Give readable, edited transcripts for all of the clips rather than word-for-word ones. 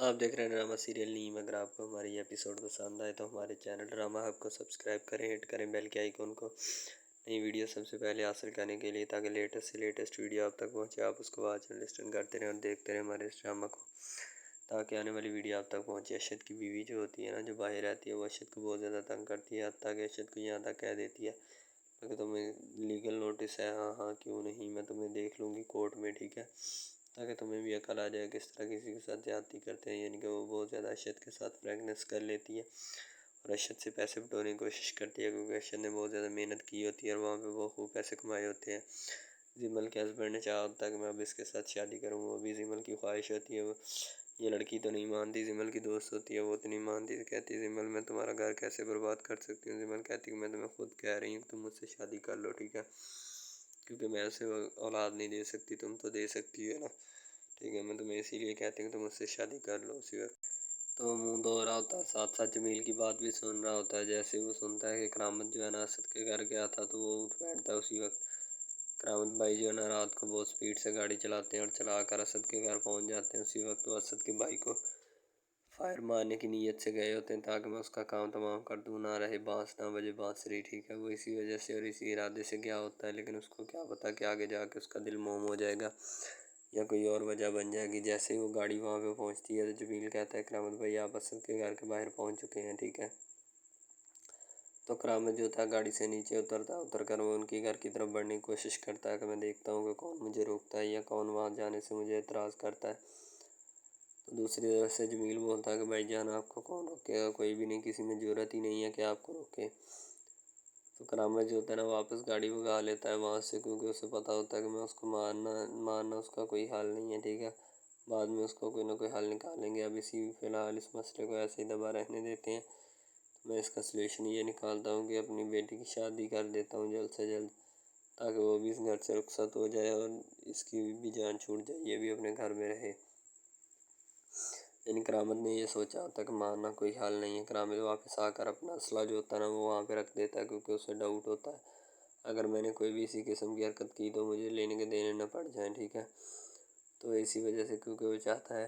آپ دیکھ رہے ہیں ڈرامہ سیریل نیم۔ اگر آپ کو ہماری ایپیسوڈ پسند آئے تو ہمارے چینل ڈرامہ ہب کو سبسکرائب کریں، ہٹ کریں بیل کے آئیکن کو، نئی ویڈیو سب سے پہلے حاصل کرنے کے لیے، تاکہ لیٹسٹ سے لیٹسٹ ویڈیو آپ تک پہنچے۔ آپ اس کو واچ اینڈ لسٹن کرتے رہیں اور دیکھتے رہیں ہمارے اس ڈرامہ کو، تاکہ آنے والی ویڈیو آپ تک پہنچے۔ ارشد کی بیوی جو ہوتی ہے نا، جو باہر رہتی ہے، وہ ارشد کو بہت زیادہ تنگ کرتی ہے، حتیٰ کہ ارشد کو یہاں تک کہہ دیتی ہے کہ تمہیں لیگل نوٹس ہے، ہاں ہاں کیوں نہیں، میں تمہیں دیکھ لوں گی کورٹ میں، ٹھیک ہے، تاکہ تمہیں بھی عقل آ جائے کس طرح کسی کے ساتھ زیادتی کرتے ہیں۔ یعنی کہ وہ بہت زیادہ ارشد کے ساتھ فریگنس کر لیتی ہے اور ارشد سے پیسے بٹورنے کی کوشش کرتی ہے، کیونکہ ارشد نے بہت زیادہ محنت کی ہوتی ہے اور وہاں پہ بہت خوب پیسے کمائے ہوتے ہیں۔ زمل کے ہسبینڈ نے چاہا ہوتا ہے کہ میں اب اس کے ساتھ شادی کروں، وہ بھی زمل کی خواہش ہوتی ہے، یہ لڑکی تو نہیں مانتی، زمل کی دوست ہوتی ہے، وہ تو نہیں مانتی، کہتی ہے زمل میں تمہارا گھر کیسے برباد کر سکتی ہوں۔ زمل کہتی ہے میں تمہیں خود کہہ رہی ہوں کہ تم مجھ سے شادی کر لو، ٹھیک ہے، کیونکہ میں اسے اولاد نہیں دے سکتی، تم تو دے سکتی ہے نا، ٹھیک ہے، میں تمہیں اسی لیے کہتی ہوں کہ تم مجھ سے شادی کر لو۔ اسی وقت تو منہ دھو رہا ہوتا ہے، ساتھ ساتھ جمیل کی بات بھی سن رہا ہوتا ہے۔ جیسے وہ سنتا ہے کہ کرامت جو ہے نا اسد کے گھر گیا تھا، تو وہ اٹھ بیٹھتا ہے۔ اسی وقت کرامت بھائی جو ہے نا رات کو بہت سپیڈ سے گاڑی چلاتے ہیں اور چلا کر اسد کے گھر پہنچ جاتے ہیں۔ اسی وقت وہ اسد کے بھائی کو فائر مارنے کی نیت سے گئے ہوتے ہیں، تاکہ میں اس کا کام تمام کر دوں، نہ رہے بانس نہ بجے بانسری، ٹھیک ہے، وہ اسی وجہ سے اور اسی ارادے سے گیا ہوتا ہے، لیکن اس کو کیا پتا کہ آگے جا کے اس کا دل موم ہو جائے گا یا کوئی اور وجہ بن جائے گی۔ جیسے ہی وہ گاڑی وہاں پہ پہنچتی ہے تو جمیل کہتا ہے کرامت بھائی آپ اسد کے گھر کے باہر پہنچ چکے ہیں، ٹھیک ہے، تو کرامت جو تھا گاڑی سے نیچے اتر کر وہ ان کی گھر کی طرف بڑھنے کی کوشش کرتا ہے کہ میں دیکھتا ہوں کہ کون مجھے روکتا ہے یا کون وہاں جانے سے مجھے اعتراض کرتا ہے۔ تو دوسری طرف سے جمیل بولتا ہے کہ بھائی جان آپ کو کون روکے گا، کوئی بھی نہیں، کسی میں جرات ہی نہیں ہے کہ آپ کو روکے۔ تو کرامت جو ہوتا ہے نا واپس گاڑی بھگا لیتا ہے وہاں سے، کیونکہ اسے پتہ ہوتا ہے کہ میں اس کو مارنا اس کا کوئی حل نہیں ہے، ٹھیک ہے، بعد میں اس کو کوئی نہ کوئی حل نکالیں گے، اب فی الحال اس مسئلے کو ایسے ہی دبا رہنے دیتے ہیں۔ میں اس کا سلیوشن یہ نکالتا ہوں کہ اپنی بیٹی کی شادی کر دیتا ہوں جلد سے جلد، تاکہ وہ بھی اس گھر سے رخصت ہو جائے اور اس کی بھی جان چھوٹ جائے، یہ بھی اپنے گھر میں رہے۔ یعنی کرامت نے یہ سوچا ہوتا ہے کہ مارنا کوئی حل نہیں ہے۔ کرامت واپس آ کر اپنا اسلحہ جو ہوتا ہے نا وہ وہاں پہ رکھ دیتا ہے، کیونکہ اسے ڈاؤٹ ہوتا ہے اگر میں نے کوئی بھی اسی قسم کی حرکت کی تو مجھے لینے کے دینے نہ پڑ جائیں، ٹھیک ہے، تو اسی وجہ سے کیونکہ وہ چاہتا ہے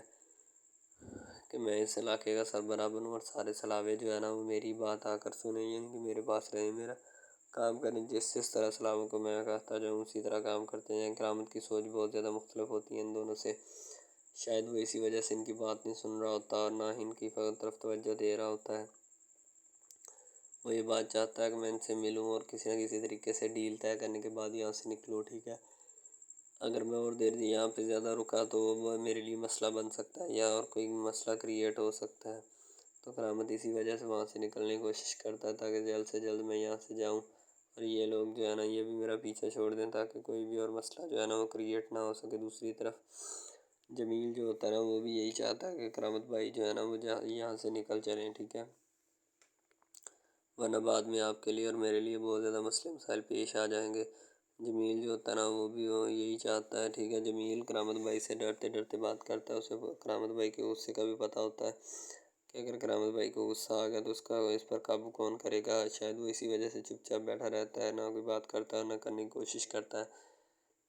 کہ میں اس علاقے کا سربراہ بنوں اور سارے سلاوے جو ہے نا وہ میری بات آ کر سنیں، یعنی کہ میرے پاس رہیں، میرا کام کریں، جس طرح سلاووں کو میں کہتا جاؤں اسی طرح کام کرتے ہیں۔ کرامت کی سوچ بہت زیادہ مختلف ہوتی ہے ان دونوں سے، شاید وہ اسی وجہ سے ان کی بات نہیں سن رہا ہوتا اور نہ ہی ان کی طرف توجہ دے رہا ہوتا ہے۔ وہ یہ بات چاہتا ہے کہ میں ان سے ملوں اور کسی نہ کسی طریقے سے ڈیل طے کرنے کے بعد یہاں سے نکلوں، ٹھیک ہے، اگر میں اور دیر یہاں پہ زیادہ رکا تو وہ میرے لیے مسئلہ بن سکتا ہے یا اور کوئی مسئلہ کریٹ ہو سکتا ہے۔ تو کرامت اسی وجہ سے وہاں سے نکلنے کی کوشش کرتا ہے تاکہ جلد سے جلد میں یہاں سے جاؤں اور یہ لوگ جو ہے نا یہ بھی میرا پیچھا چھوڑ دیں، تاکہ کوئی بھی اور مسئلہ جو ہے نا وہ کریٹ نہ ہو سکے۔ دوسری طرف جمیل جو ہوتا ہے نا وہ بھی یہی چاہتا ہے کہ کرامت بھائی جو ہے نا وہ یہاں سے نکل چلیں، ٹھیک ہے، ورنہ بعد میں آپ کے لیے اور میرے لیے بہت زیادہ مسئلے مسائل پیش آ جائیں گے۔ جمیل جو ہوتا ہے نا وہ بھی یہی چاہتا ہے، ٹھیک ہے، جمیل کرامت بھائی سے ڈرتے ڈرتے بات کرتا ہے، اسے کرامت بھائی کے غصے کا بھی پتہ ہوتا ہے کہ اگر کرامت بھائی کو غصہ آ گیا تو اس پر قابو کون کرے گا، شاید وہ اسی وجہ سے چپ چاپ بیٹھا رہتا ہے، نہ کوئی بات کرتا ہے نہ کرنے کی کوشش کرتا ہے۔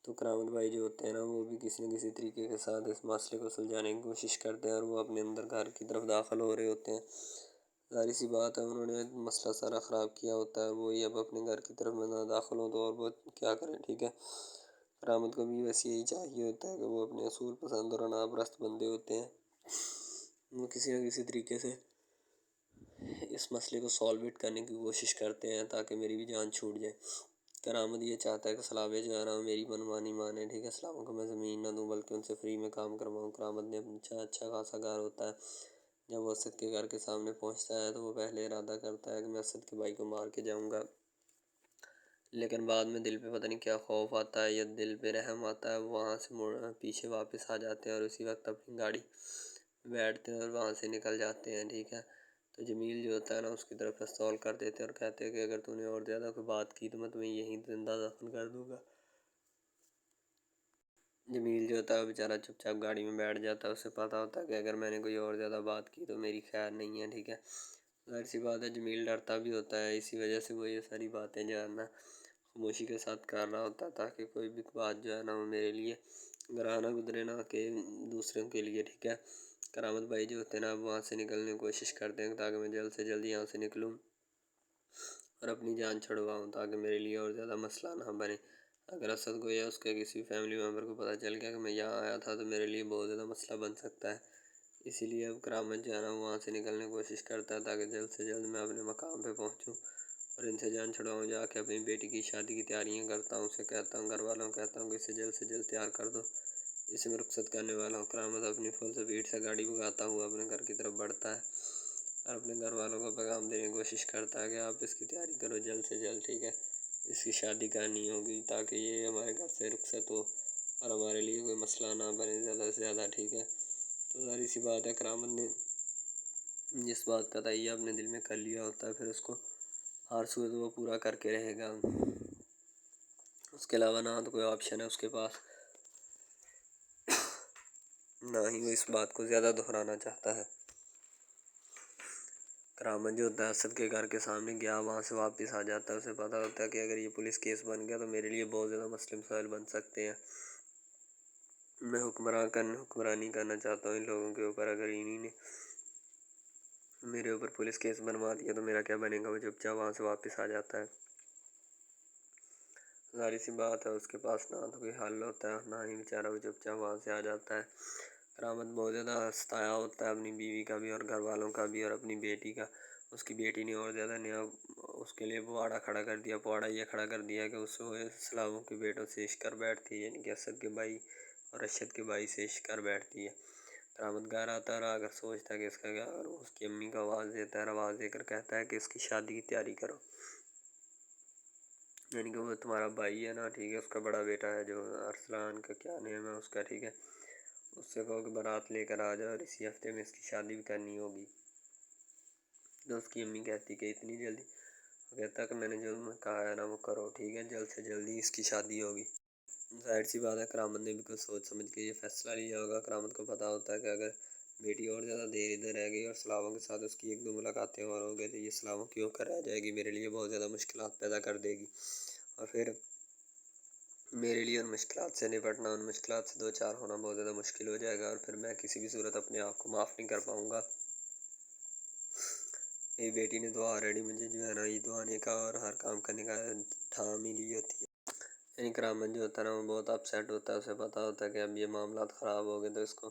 تو کرامت بھائی جو ہوتے ہیں نا وہ بھی کسی نہ کسی طریقے کے ساتھ اس مسئلے کو سلجھانے کی کوشش کرتے ہیں اور وہ اپنے اندر گھر کی طرف داخل ہو رہے ہوتے ہیں۔ ظاہر سی بات ہے انہوں نے مسئلہ سارا خراب کیا ہوتا ہے، وہی اب اپنے گھر کی طرف نہ داخل ہوں تو اور وہ کیا کریں، ٹھیک ہے، کرامت کو بھی بس یہی چاہیے ہوتا ہے کہ وہ اپنے اصول پسند اور انا پرست بندے ہوتے ہیں، وہ کسی نہ کسی طریقے سے اس مسئلے کو سالویٹ کرنے کی کوشش کرتے ہیں تاکہ میری بھی جان چھوٹ جائے۔ کرامت یہ چاہتا ہے کہ سلاوے جو ہے نا میری منمانی مانے، ٹھیک ہے، سلاووں کو میں زمین نہ دوں بلکہ ان سے فری میں کام کرواؤں۔ کرامت نے اچھا خاصا گھر ہوتا ہے، جب وہ اسد کے گھر کے سامنے پہنچتا ہے تو وہ پہلے ارادہ کرتا ہے کہ میں اسد کے بھائی کو مار کے جاؤں گا، لیکن بعد میں دل پہ پتہ نہیں کیا خوف آتا ہے یا دل پہ رحم آتا ہے، وہاں سے پیچھے واپس آ جاتے ہیں اور اسی وقت اپنی گاڑی بیٹھتے ہیں اور وہاں سے نکل جاتے ہیں، ٹھیک ہے، تو جمیل جو ہوتا ہے نا اس کی طرف پستول کر دیتے ہیں اور کہتے ہیں کہ اگر تو نے اور زیادہ کوئی بات کی تو میں تمہیں یہیں زندہ دفن کر دوں گا۔ جمیل جو ہوتا ہے وہ بیچارہ چپ چاپ گاڑی میں بیٹھ جاتا ہے، اسے پتہ ہوتا ہے کہ اگر میں نے کوئی اور زیادہ بات کی تو میری خیر نہیں ہے، ٹھیک ہے، ظاہر سی بات ہے جمیل ڈرتا بھی ہوتا ہے، اسی وجہ سے وہ یہ ساری باتیں جو ہے نا خاموشی کے ساتھ کر رہا ہوتا ہے تاکہ کوئی بھی بات جو ہے نا وہ میرے لیے گراہ نہ گزرے، نہ کہ دوسروں کے لیے، ٹھیک ہے، کرامت بھائی جو ہوتے ہیں نا اب وہاں سے نکلنے کی کوشش کرتے ہیں تاکہ میں جلد سے جلد یہاں سے نکلوں اور اپنی جان چھڑواؤں تاکہ میرے لیے اور زیادہ مسئلہ نہ بنے۔ اگر اسد کو یا اس کے کسی فیملی ممبر کو پتہ چل گیا کہ میں یہاں آیا تھا تو میرے لیے بہت زیادہ مسئلہ بن سکتا ہے۔ اسی لیے اب کرامت جو ہے نا وہاں سے نکلنے کی کوشش کرتا ہے تاکہ جلد سے جلد میں اپنے مقام پہ پہنچوں اور ان سے جان چھڑاؤں۔ جا کے اپنی بیٹی کی شادی کی تیاریاں کرتا ہوں، اسے کہتا ہوں، گھر والوں کو کہتا ہوں کہ اسے جلد سے جلد تیار کر دو، اسے میں رخصت کرنے والا ہوں۔ کرامت اپنی فل سپیڈ سے گاڑی بھگاتا ہوا اپنے گھر کی طرف بڑھتا ہے اور اپنے گھر والوں کو پیغام دینے کی کوشش کرتا ہے کہ آپ اس کی تیاری کرو جلد سے جلد، ٹھیک ہے، اس کی شادی کرنی ہوگی تاکہ یہ ہمارے گھر سے رخصت ہو اور ہمارے لیے کوئی مسئلہ نہ بنے زیادہ سے زیادہ، ٹھیک ہے۔ تو ظاہر سی بات ہے کرامت نے جس بات کا تہیہ اپنے دل میں کر لیا ہوتا ہے پھر اس کو ہر صورت وہ پورا کر کے رہے گا، اس کے علاوہ نہ تو کوئی آپشن ہے اس کے پاس، نہ ہی وہ اس بات کو زیادہ دہرانا چاہتا ہے۔ کرامت جو ہوتا ہے اسد کے گھر کے سامنے گیا، وہاں سے واپس آ جاتا ہے، اسے پتہ ہوتا ہے کہ اگر یہ پولیس کیس بن گیا تو میرے لیے بہت زیادہ مسئلے مسائل بن سکتے ہیں۔ میں حکمرانی کرنا چاہتا ہوں ان لوگوں کے اوپر، اگر انہی نے میرے اوپر پولیس کیس بنوا دیا تو میرا کیا بنے گا۔ وہ چپ چاپ وہاں سے واپس آ جاتا ہے۔ ظاہر سی بات ہے اس کے پاس نہ تو کوئی حل ہوتا ہے نہ ہی بیچارہ وہ چپ چاپ وہاں سے آ جاتا ہے۔ کرامت بہت زیادہ ستایا ہوتا ہے اپنی بیوی کا بھی اور گھر والوں کا بھی اور اپنی بیٹی کا۔ اس کی بیٹی نے اور زیادہ نیا اس کے لیے پواڑا کھڑا کر دیا، پواڑا یہ کھڑا کر دیا کہ اس کو اسلاموں کے بیٹوں سے عشق کر بیٹھتی ہے، یعنی کہ اسد کے بھائی اور ارشد کے بھائی سے عشق کر بیٹھتی ہے۔ کرامت گھر آتا ہے، اگر سوچتا ہے کہ اس کا کیا کروں، اس کی امی کو آواز دیتا ہے، آواز دے کر کہتا ہے کہ اس کی شادی کی تیاری کرو، یعنی کہ وہ تمہارا بھائی ہے نا، ٹھیک ہے، اس کا بڑا بیٹا ہے جو ارسلان کا کیا نیم ہے اس کا، ٹھیک ہے، اس سے کہو کہ بارات لے کر آ جاؤ اور اسی ہفتے میں اس کی شادی بھی کرنی ہوگی۔ تو اس کی امی کہتی کہ اتنی جلدی؟ وہ کہتا ہے کہ میں نے جو کہا ہے نا وہ کرو، ٹھیک ہے، جلد سے جلدی اس کی شادی ہوگی۔ ظاہر سی بات ہے کرامت نے بھی کچھ سوچ سمجھ کے یہ فیصلہ لیا ہوگا۔ کرامت کو پتہ ہوتا ہے کہ اگر بیٹی اور زیادہ دیر ادھر رہ گئی اور سلاووں کے ساتھ اس کی ایک دو ملاقاتیں اور ہو گئی تو یہ سلاووں کی ہو کر رہ جائے گی، میرے لیے بہت زیادہ مشکلات پیدا کر دے گی اور پھر میرے لیے ان مشکلات سے نپٹنا، ان مشکلات سے دو چار ہونا بہت زیادہ مشکل ہو جائے گا اور پھر میں کسی بھی صورت اپنے آپ کو معاف نہیں کر پاؤں گا۔ میری بیٹی نے تو آلریڈی مجھے جو ہے نا یہ دعانے کا اور ہر کام کرنے کا ٹھان ہی لی ہوتی ہے۔ یعنی کرامت جو ہوتا ہے نا وہ بہت اپسیٹ ہوتا ہے، اسے پتہ ہوتا ہے کہ اب یہ معاملات خراب ہو گئے تو اس کو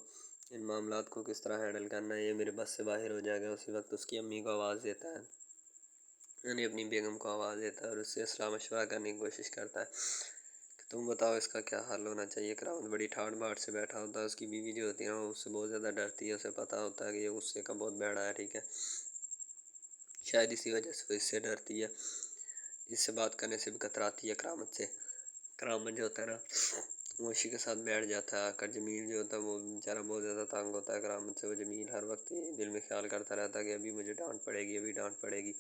ان معاملات کو کس طرح ہینڈل کرنا ہے یہ میرے بس سے باہر ہو جائے گا۔ اسی وقت اس کی امی کو آواز دیتا ہے، یعنی اپنی بیگم کو آواز دیتا ہے اور اس سے اصلاح مشورہ کرنے کی کوشش کرتا ہے کہ تم بتاؤ اس کا کیا حل ہونا چاہیے۔ کرامت بڑی ٹھاٹھ باٹھ سے بیٹھا ہوتا ہے، اس کی بیوی جو ہوتی ہے نا وہ اس سے بہت زیادہ ڈرتی ہے، اسے پتہ ہوتا ہے کہ یہ غصے کا بہت بیڑا ہے، ٹھیک ہے، شاید اسی وجہ سے وہ اس سے ڈرتی ہے، اس سے بات کرنے سے بھی کتراتی ہے کرامت سے۔ کرامت جو ہوتا ہے نا وہ اسی کے ساتھ بیٹھ جاتا ہے آ کر۔ جمیل جو ہوتا ہے وہ بیچارہ بہت زیادہ تنگ ہوتا ہے کرامت سے، وہ جمیل ہر وقت یہ دل میں خیال کرتا رہتا ہے کہ ابھی مجھے ڈانٹ پڑے گی، ابھی ڈانٹ پڑے گی،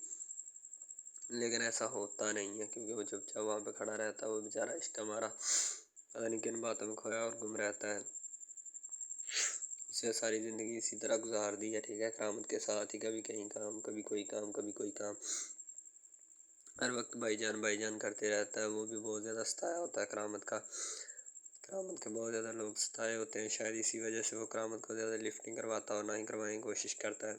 لیکن ایسا ہوتا نہیں ہے کیونکہ وہ چپ چاپ وہاں پہ کھڑا رہتا ہے۔ وہ بیچارہ عشق ہمارا پتہ نہیں کن باتوں میں کھویا اور گم رہتا ہے، اسے ساری زندگی اسی طرح گزار دی ہے، ٹھیک ہے، کرامت کے ساتھ ہی، کبھی کہیں کام، کبھی کوئی کام، کبھی کوئی کام، ہر وقت بھائی جان کرتے رہتا ہے۔ وہ بھی بہت زیادہ ستایا ہوتا ہے کرامت کا، کرامت کے بہت زیادہ لوگ ستائے ہوتے ہیں، شاید اسی وجہ سے وہ کرامت کو زیادہ لفٹ نہیں کرواتا اور نہ ہی کروانے کی کوشش کرتا ہے۔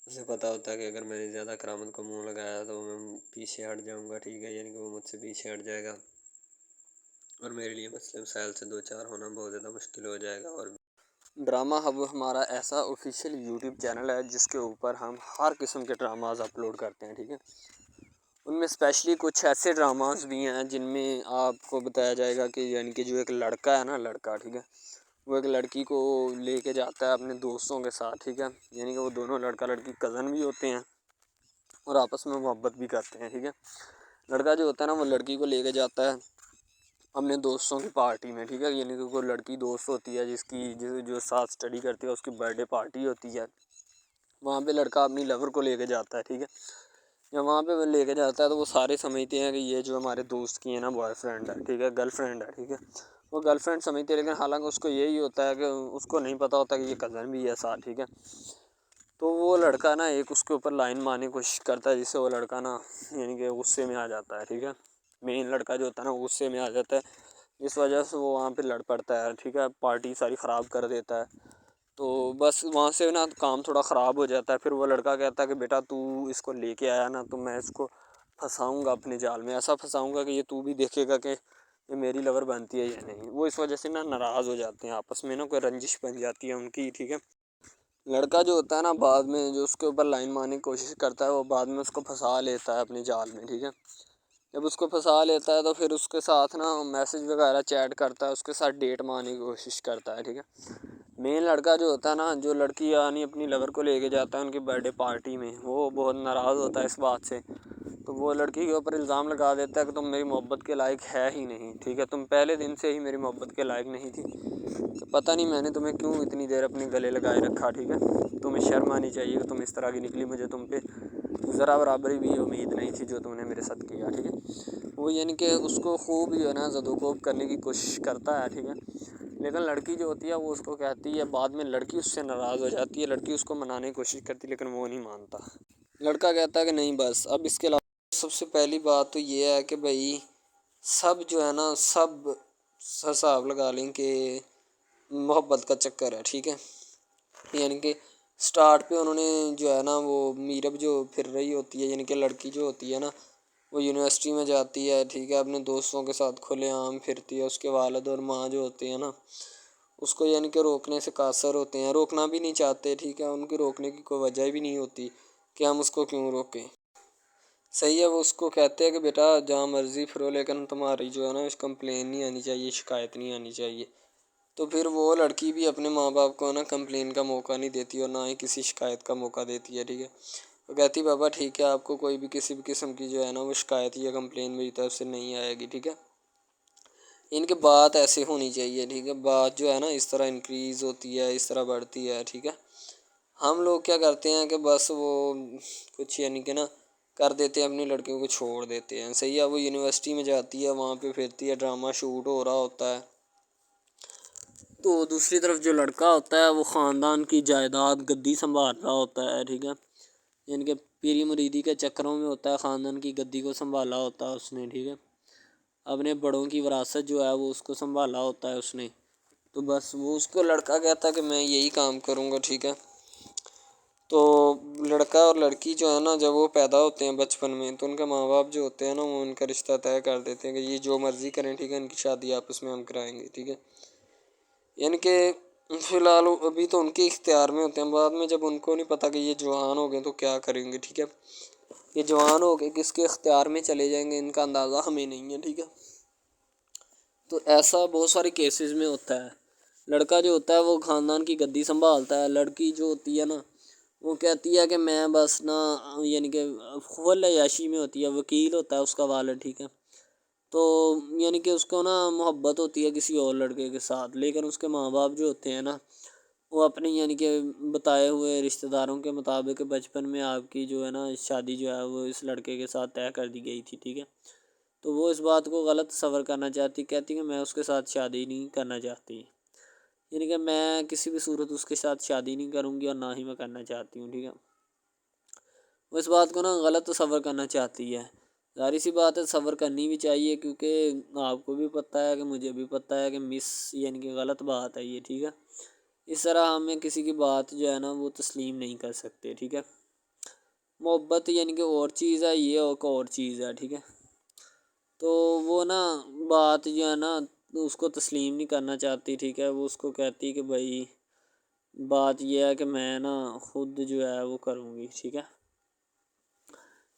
اسے پتہ ہوتا ہے کہ اگر میں نے زیادہ کرامت کو منہ لگایا تو میں پیچھے ہٹ جاؤں گا، ٹھیک ہے، یعنی کہ وہ مجھ سے پیچھے ہٹ جائے گا اور میرے لیے مسئلے مسائل سے دو چار ہونا بہت زیادہ مشکل ہو جائے گا۔ اور ڈرامہ ہب ہمارا ایسا آفیشیل یوٹیوب چینل ہے جس کے اوپر ہم ہر قسم کے ڈراماز اپلوڈ کرتے ہیں، ٹھیک ہے، ان میں اسپیشلی کچھ ایسے ڈراماز بھی ہیں جن میں آپ کو بتایا جائے گا کہ یعنی کہ جو ایک لڑکا ہے نا، لڑکا، ٹھیک ہے، وہ ایک لڑکی کو لے کے جاتا ہے اپنے دوستوں کے ساتھ، ٹھیک ہے، یعنی کہ وہ دونوں لڑکا لڑکی کزن بھی ہوتے ہیں اور آپس میں محبت بھی کرتے ہیں، ٹھیک ہے۔ لڑکا جو ہوتا ہے نا وہ لڑکی کو لے کے جاتا ہے اپنے دوستوں کی پارٹی میں، ٹھیک ہے، یعنی کہ کوئی لڑکی دوست ہوتی ہے جو ساتھ اسٹڈی کرتی ہے، اس کی برتھ ڈے پارٹی ہوتی ہے، وہاں پہ لڑکا اپنی لور کو لے کے جاتا ہے، ٹھیک ہے، جب وہاں پہ وہ لے کے جاتا ہے تو وہ سارے سمجھتے ہیں کہ یہ جو ہمارے دوست کی ہے نا بوائے فرینڈ ہے، ٹھیک ہے، گرل فرینڈ ہے، ٹھیک ہے، وہ گرل فرینڈ سمجھتے ہیں، لیکن حالانکہ اس کو یہی ہوتا ہے کہ اس کو نہیں پتہ ہوتا کہ یہ کزن بھی ہے ساتھ، ٹھیک ہے۔ تو وہ لڑکا نا ایک اس کے اوپر لائن مارنے کی کوشش کرتا ہے، جس سے وہ لڑکا نا یعنی کہ غصے میں آ جاتا ہے، ٹھیک ہے، مین لڑکا جو ہوتا ہے نا وہ غصے میں آ جاتا ہے جس وجہ سے وہ وہاں پہ لڑ پڑتا ہے، ٹھیک ہے، پارٹی ساری خراب کر دیتا ہے۔ تو بس وہاں سے نا کام تھوڑا خراب ہو جاتا ہے، پھر وہ لڑکا کہتا ہے کہ بیٹا تو اس کو لے کے آیا نا، تو میں اس کو پھنساؤں گا اپنے جال میں، ایسا پھنساؤں گا کہ یہ تو بھی دیکھے گا کہ یہ میری لور بنتی ہے یا نہیں۔ وہ اس وجہ سے نا ناراض ہو جاتے ہیں آپس میں، نا کوئی رنجش بن جاتی ہے ان کی، ٹھیک ہے۔ لڑکا جو ہوتا ہے نا بعد میں جو اس کے اوپر لائن مارنے کی کوشش کرتا ہے، وہ بعد میں اس کو پھنسا لیتا ہے اپنے جال میں، ٹھیک ہے۔ جب اس کو پھنسا لیتا ہے تو پھر اس کے ساتھ نا میسج وغیرہ چیٹ کرتا ہے، اس کے ساتھ ڈیٹ مارنے کی کوشش کرتا ہے، ٹھیک ہے۔ مین لڑکا جو ہوتا ہے نا، جو لڑکی یعنی اپنی لور کو لے کے جاتا ہے ان کی برتھ ڈے پارٹی میں، وہ بہت ناراض ہوتا ہے اس بات سے، تو وہ لڑکی کے اوپر الزام لگا دیتا ہے کہ تم میری محبت کے لائق ہے ہی نہیں، ٹھیک ہے، تم پہلے دن سے ہی میری محبت کے لائق نہیں تھی، تو پتہ نہیں میں نے تمہیں کیوں اتنی دیر اپنے گلے لگائے رکھا، ٹھیک ہے، تمہیں شرم آنی چاہیے کہ تم اس طرح کی نکلی، مجھے تم پہ ذرا برابری بھی امید نہیں تھی جو تم نے میرے ساتھ کیا، ٹھیک ہے۔ وہ یعنی کہ اس کو خوب جو ہے نا زد و کوب کرنے کی کوشش کرتا ہے، ٹھیک ہے، لیکن لڑکی جو ہوتی ہے وہ اس کو کہتی ہے، بعد میں لڑکی اس سے ناراض ہو جاتی ہے، لڑکی اس کو منانے کی کوشش کرتی ہے لیکن وہ نہیں مانتا۔ لڑکا کہتا ہے کہ نہیں بس اب اس کے علاوہ سب سے پہلی بات تو یہ ہے کہ بھائی سب جو ہے نا سب حساب لگا لیں کہ محبت کا چکر ہے، ٹھیک ہے، یعنی کہ سٹارٹ پہ انہوں نے جو ہے نا وہ میرب جو پھر رہی ہوتی ہے، یعنی کہ لڑکی جو ہوتی ہے نا وہ یونیورسٹی میں جاتی ہے، ٹھیک ہے، اپنے دوستوں کے ساتھ کھلے عام پھرتی ہے، اس کے والد اور ماں جو ہوتے ہیں نا اس کو یعنی کہ روکنے سے قاصر ہوتے ہیں، روکنا بھی نہیں چاہتے، ٹھیک ہے، ان کی روکنے کی کوئی وجہ بھی نہیں ہوتی کہ ہم اس کو کیوں روکیں، صحیح ہے۔ وہ اس کو کہتے ہیں کہ بیٹا جہاں مرضی پھرو لیکن تمہاری جو ہے نا کمپلین نہیں آنی چاہیے، شکایت نہیں آنی چاہیے، تو پھر وہ لڑکی بھی اپنے ماں باپ کو نا کمپلین کا موقع نہیں دیتی اور نہ ہی کسی شکایت کا موقع دیتی ہے، ٹھیک ہے، وہ کہتی بابا ٹھیک ہے آپ کو کوئی بھی کسی بھی قسم کی جو ہے نا وہ شکایت یا کمپلین میری طرف سے نہیں آئے گی، ٹھیک ہے، ان کی بات ایسے ہونی چاہیے، ٹھیک ہے، بات جو ہے نا اس طرح انکریز ہوتی ہے، اس طرح بڑھتی ہے، ٹھیک ہے۔ ہم لوگ کیا کرتے ہیں کہ بس وہ کچھ یعنی کہ نا کر دیتے ہیں، اپنی لڑکیوں کو چھوڑ دیتے ہیں، صحیح ہے، وہ یونیورسٹی میں جاتی ہے، وہاں پہ پھرتی ہے، ڈرامہ شوٹ ہو رہا ہوتا ہے، تو دوسری طرف جو لڑکا ہوتا ہے وہ خاندان کی جائیداد گدی سنبھال رہا ہوتا ہے، ٹھیک ہے، یعنی کہ پیری مریدی کے چکروں میں ہوتا ہے، خاندان کی گدی کو سنبھالا ہوتا ہے اس نے، ٹھیک ہے، اپنے بڑوں کی وراثت جو ہے وہ اس کو سنبھالا ہوتا ہے اس نے، تو بس وہ اس کو لڑکا کہتا ہے کہ میں یہی کام کروں گا، ٹھیک ہے۔ تو لڑکا اور لڑکی جو ہے نا جب وہ پیدا ہوتے ہیں بچپن میں تو ان کے ماں باپ جو ہوتے ہیں نا وہ ان کا رشتہ طے کر دیتے ہیں کہ یہ جو مرضی کریں، ٹھیک ہے، ان کی شادی آپس میں ہم کرائیں گے، ٹھیک ہے، یعنی کہ فی الحال ابھی تو ان کے اختیار میں ہوتے ہیں، بعد میں جب ان کو نہیں پتہ کہ یہ جوان ہو گئے تو کیا کریں گے، ٹھیک ہے، یہ جوان ہو کے کس کے اختیار میں چلے جائیں گے ان کا اندازہ ہمیں نہیں ہے، ٹھیک ہے، تو ایسا بہت سارے کیسز میں ہوتا ہے۔ لڑکا جو ہوتا ہے وہ خاندان کی گدی سنبھالتا ہے، لڑکی جو ہوتی ہے نا وہ کہتی ہے کہ میں بس نا یعنی کہ خول عیاشی میں ہوتی ہے، وکیل ہوتا ہے اس کا والد، ٹھیک ہے، تو یعنی کہ اس کو نا محبت ہوتی ہے کسی اور لڑکے کے ساتھ، لیکن اس کے ماں باپ جو ہوتے ہیں نا وہ اپنی یعنی کہ بتائے ہوئے رشتہ داروں کے مطابق بچپن میں آپ کی جو ہے نا شادی جو ہے وہ اس لڑکے کے ساتھ طے کر دی گئی تھی، ٹھیک ہے، تو وہ اس بات کو غلط تصور کرنا چاہتی، کہتی کہ میں اس کے ساتھ شادی نہیں کرنا چاہتی، یعنی کہ میں کسی بھی صورت اس کے ساتھ شادی نہیں کروں گی اور نہ ہی میں کرنا چاہتی ہوں، ٹھیک ہے، وہ اس بات کو نا غلط تصور کرنا چاہتی ہے، ظاہر سی بات ہے صبر کرنی بھی چاہیے کیونکہ آپ کو بھی پتہ ہے کہ مجھے بھی پتہ ہے کہ یعنی کہ غلط بات ہے یہ، ٹھیک ہے، اس طرح ہمیں کسی کی بات جو ہے نا وہ تسلیم نہیں کر سکتے، ٹھیک ہے، محبت یعنی کہ اور چیز ہے، یہ اور چیز ہے، ٹھیک ہے، تو وہ نا بات جو ہے نا اس کو تسلیم نہیں کرنا چاہتی، ٹھیک ہے، وہ اس کو کہتی کہ بھائی بات یہ ہے کہ میں نا خود جو ہے وہ کروں گی، ٹھیک ہے،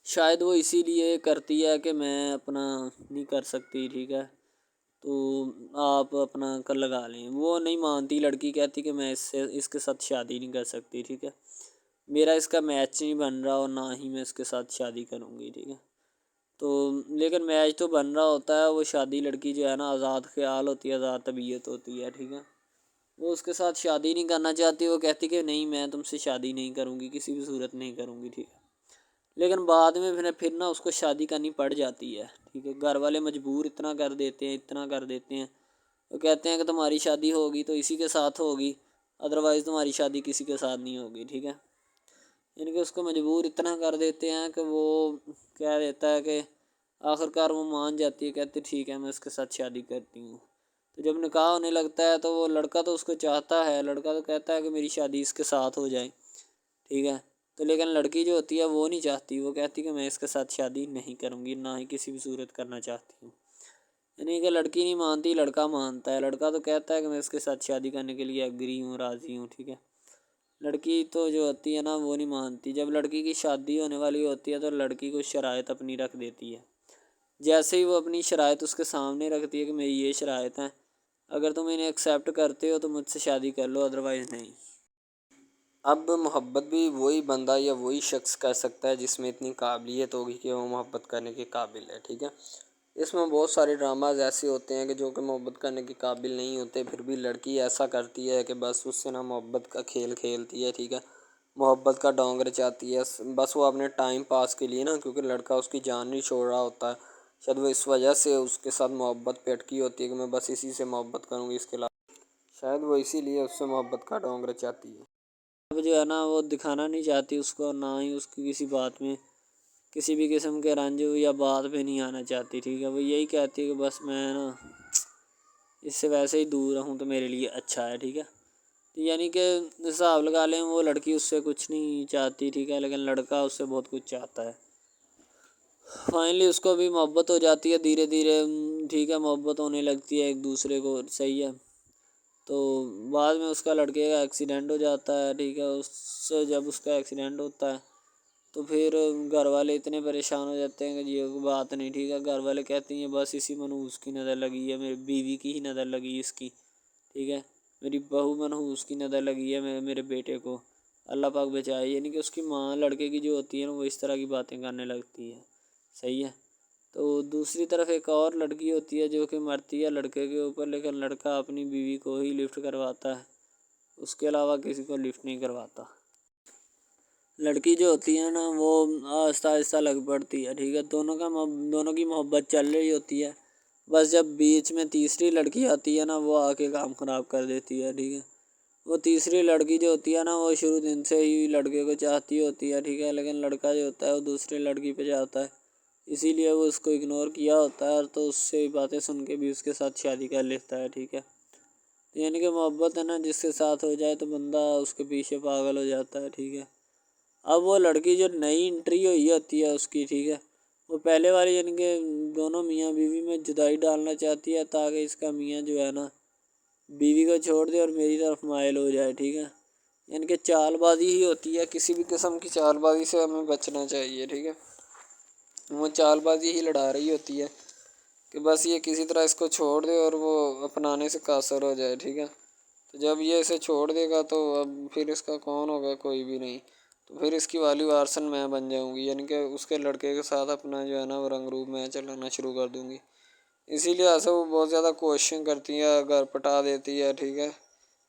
شاید وہ اسی لیے کرتی ہے کہ میں اپنا نہیں کر سکتی، ٹھیک ہے، تو آپ اپنا کر لگا لیں، وہ نہیں مانتی، لڑکی کہتی کہ میں اس کے ساتھ شادی نہیں کر سکتی، ٹھیک ہے، میرا اس کا میچ نہیں بن رہا اور نہ ہی میں اس کے ساتھ شادی کروں گی، ٹھیک ہے، تو لیکن میچ تو بن رہا ہوتا ہے، وہ شادی لڑکی جو ہے نا آزاد خیال ہوتی ہے، آزاد طبیعت ہوتی ہے، ٹھیک ہے، وہ اس کے ساتھ شادی نہیں کرنا چاہتی، وہ کہتی کہ نہیں میں تم سے شادی نہیں کروں گی، کسی بھی صورت نہیں کروں گی، ٹھیک ہے، لیکن بعد میں پھر نا اس کو شادی کرنی پڑ جاتی ہے، ٹھیک ہے، گھر والے مجبور اتنا کر دیتے ہیں، وہ کہتے ہیں کہ تمہاری شادی ہوگی تو اسی کے ساتھ ہوگی، ادروائز تمہاری شادی کسی کے ساتھ نہیں ہوگی، ٹھیک ہے، یعنی کہ اس کو مجبور اتنا کر دیتے ہیں کہ وہ کہہ دیتا ہے کہ آخر کار وہ مان جاتی ہے، کہتے ٹھیک ہے میں اس کے ساتھ شادی کرتی ہوں۔ تو جب نکاح ہونے لگتا ہے تو وہ لڑکا تو اس کو چاہتا ہے، لڑکا تو کہتا ہے کہ میری شادی اس کے ساتھ ہو جائے، ٹھیک ہے، تو لیکن لڑکی جو ہوتی ہے وہ نہیں چاہتی، وہ کہتی کہ میں اس کے ساتھ شادی نہیں کروں گی، نہ ہی کسی بھی صورت کرنا چاہتی ہوں۔ یعنی کہ لڑکی نہیں مانتی، لڑکا مانتا ہے، لڑکا تو کہتا ہے کہ میں اس کے ساتھ شادی کرنے کے لیے ایگری ہوں، راضی ہوں، ٹھیک ہے۔ لڑکی تو جو ہوتی ہے نا وہ نہیں مانتی، جب لڑکی کی شادی ہونے والی ہوتی ہے تو لڑکی کو شرائط اپنی رکھ دیتی ہے، جیسے ہی وہ اپنی شرائط اس کے سامنے رکھتی ہے کہ میری یہ شرائط ہیں، اگر تم انہیں ایکسیپٹ کرتے ہو تو مجھ سے شادی کر لو، ادروائز نہیں۔ اب محبت بھی وہی بندہ یا وہی شخص کر سکتا ہے جس میں اتنی قابلیت ہوگی کہ وہ محبت کرنے کے قابل ہے، ٹھیک ہے۔ اس میں بہت سارے ڈراماز ایسے ہوتے ہیں کہ جو کہ محبت کرنے کے قابل نہیں ہوتے، پھر بھی لڑکی ایسا کرتی ہے کہ بس اس سے نا محبت کا کھیل کھیلتی ہے، ٹھیک ہے، محبت کا ڈونگ رچاتی ہے، بس وہ اپنے ٹائم پاس کے لیے نا، کیونکہ لڑکا اس کی جان نہیں چھوڑ رہا ہوتا ہے، شاید وہ اس وجہ سے اس کے ساتھ محبت پہ اٹکی ہوتی ہے کہ میں بس اسی سے محبت کروں گی، اس کے علاوہ شاید وہ اسی لیے اس سے محبت کا ڈونگ رچاتی ہے۔ اب جو ہے نا وہ دکھانا نہیں چاہتی اس کو، نہ ہی اس کی کسی بات میں کسی بھی قسم کے رنج یا بات پہ نہیں آنا چاہتی، ٹھیک ہے، وہ یہی کہتی ہے کہ بس میں نا اس سے ویسے ہی دور رہوں تو میرے لیے اچھا ہے، ٹھیک ہے۔ یعنی کہ حساب لگا لیں وہ لڑکی اس سے کچھ نہیں چاہتی، ٹھیک ہے، لیکن لڑکا اس سے بہت کچھ چاہتا ہے۔ فائنلی اس کو بھی محبت ہو جاتی ہے دھیرے دھیرے، ٹھیک ہے، محبت ہونے لگتی ہے ایک دوسرے کو، صحیح ہے۔ تو بعد میں اس کا لڑکے کا ایکسیڈنٹ ہو جاتا ہے، ٹھیک ہے، اس سے جب اس کا ایکسیڈنٹ ہوتا ہے تو پھر گھر والے اتنے پریشان ہو جاتے ہیں کہ یہ کوئی بات نہیں، ٹھیک ہے، گھر والے کہتے ہیں بس اسی منحوس کی نظر لگی ہے، میری بیوی کی ہی نظر لگی اس کی، ٹھیک ہے، میری بہو منحوس کی نظر لگی ہے میرے بیٹے کو، اللہ پاک بچائے۔ یعنی کہ اس کی ماں لڑکے کی جو ہوتی ہے نا وہ اس طرح کی باتیں کرنے لگتی ہے، صحیح ہے۔ تو دوسری طرف ایک اور لڑکی ہوتی ہے جو کہ مرتی ہے لڑکے کے اوپر، لیکن لڑکا اپنی بیوی کو ہی لفٹ کرواتا ہے، اس کے علاوہ کسی کو لفٹ نہیں کرواتا۔ لڑکی جو ہوتی ہے نا وہ آہستہ آہستہ لگ پڑتی ہے، ٹھیک ہے، دونوں کی محبت چل رہی ہوتی ہے، بس جب بیچ میں تیسری لڑکی آتی ہے نا وہ آ کے کام خراب کر دیتی ہے، ٹھیک ہے۔ وہ تیسری لڑکی جو ہوتی ہے نا وہ شروع دن سے ہی لڑکے کو چاہتی ہوتی ہے، ٹھیک ہے، لیکن لڑکا جو ہوتا ہے وہ دوسری لڑکی پہ جاتا ہے، اسی لیے وہ اس کو اگنور کیا ہوتا ہے، تو اس سے باتیں سن کے بھی اس کے ساتھ شادی کر لیتا ہے، ٹھیک ہے۔ یعنی کہ محبت ہے نا جس کے ساتھ ہو جائے تو بندہ اس کے پیچھے پاگل ہو جاتا ہے، ٹھیک ہے۔ اب وہ لڑکی جو نئی انٹری ہوئی ہوتی ہے اس کی، ٹھیک ہے، وہ پہلے والی یعنی کہ دونوں میاں بیوی میں جدائی ڈالنا چاہتی ہے تاکہ اس کا میاں جو ہے نا بیوی کو چھوڑ دے اور میری طرف مائل ہو جائے، ٹھیک ہے۔ یعنی کہ چال بازی ہی ہوتی ہے، کسی بھی قسم کی چال بازی سے ہمیں بچنا چاہیے، ٹھیک ہے۔ وہ چال بازی ہی لڑا رہی ہوتی ہے کہ بس یہ کسی طرح اس کو چھوڑ دے اور وہ اپنانے سے قاصر ہو جائے، ٹھیک ہے۔ تو جب یہ اسے چھوڑ دے گا تو اب پھر اس کا کون ہوگا، کوئی بھی نہیں، تو پھر اس کی والی وارثن میں بن جاؤں گی، یعنی کہ اس کے لڑکے کے ساتھ اپنا جو ہے نا وہ رنگ روپ میں چلانا شروع کر دوں گی۔ اسی لیے سے وہ بہت زیادہ کوششیں کرتی ہے، گھر پٹا دیتی ہے، ٹھیک ہے،